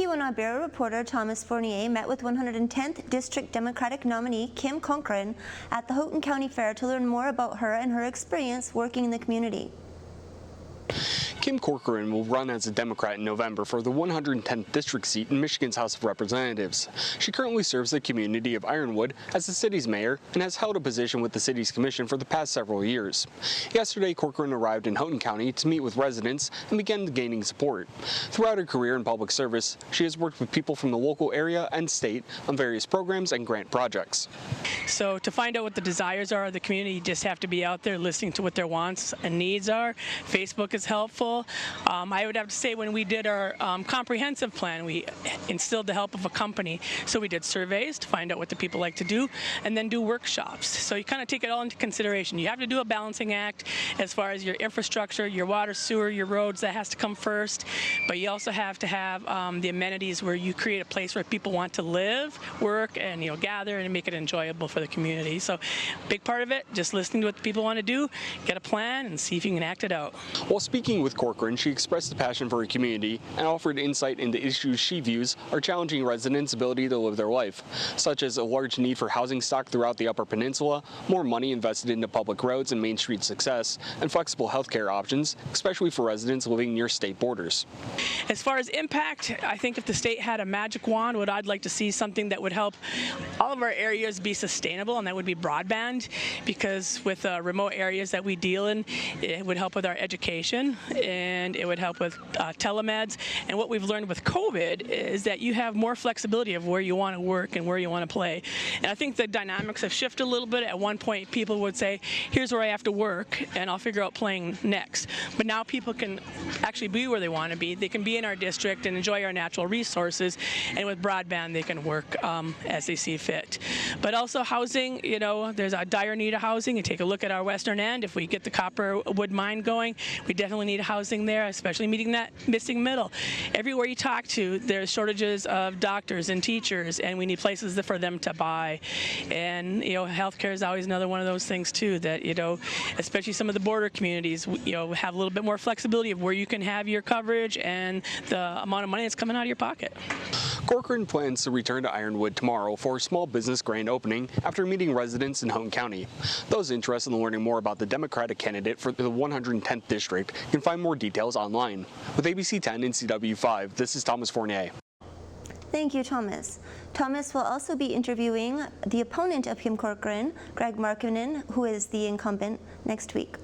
Keweenaw Bureau reporter Thomas Fournier met with 110th District Democratic nominee Kim Corcoran at the Houghton County Fair to learn more about her and her experience working in the community. Kim Corcoran will run as a Democrat in November for the 110th district seat in Michigan's House of Representatives. She currently serves the community of Ironwood as the city's mayor and has held a position with the city's commission for the past several years. Yesterday, Corcoran arrived in Houghton County to meet with residents and began gaining support. Throughout her career in public service, she has worked with people from the local area and state on various programs and grant projects. So to find out what the desires are of the community, you just have to be out there listening to what their wants and needs are. Facebook is helpful. I would have to say when we did our comprehensive plan, we instilled the help of a company. So we did surveys to find out what the people like to do and then do workshops. So you kind of take it all into consideration. You have to do a balancing act as far as your infrastructure, your water, sewer, your roads, that has to come first. But you also have to have the amenities where you create a place where people want to live, work, and gather and make it enjoyable for the community. So big part of it, just listening to what the people want to do, get a plan, and see if you can act it out. While speaking with Corcoran, she expressed a passion for her community and offered insight into issues she views are challenging residents' ability to live their life, such as a large need for housing stock throughout the Upper Peninsula, more money invested into public roads and Main Street success, and flexible healthcare options, especially for residents living near state borders. As far as impact, I think if the state had a magic wand, what I'd like to see something that would help all of our areas be sustainable, and that would be broadband, because with remote areas that we deal in, it would help with our education and it would help with telemeds. And what we've learned with COVID is that you have more flexibility of where you want to work and where you want to play. And I think the dynamics have shifted a little bit. At one point, people would say, here's where I have to work and I'll figure out playing next. But now people can actually be where they want to be. They can be in our district and enjoy our natural resources. And with broadband, they can work as they see fit. But also housing, there's a dire need of housing. You take a look at our western end. If we get the Copperwood mine going, we definitely need housing there, especially meeting that missing middle. Everywhere you talk to, there's shortages of doctors and teachers, and we need places for them to buy. And healthcare is always another one of those things too. That especially some of the border communities, have a little bit more flexibility of where you can have your coverage and the amount of money that's coming out of your pocket. Corcoran plans to return to Ironwood tomorrow for a small business grand opening after meeting residents in Houghton County. Those interested in learning more about the Democratic candidate for the 110th district can find more details online. With ABC 10 and CW5, this is Thomas Fournier. Thank you, Thomas. Thomas will also be interviewing the opponent of Kim Corcoran, Greg Markkanen, who is the incumbent, next week.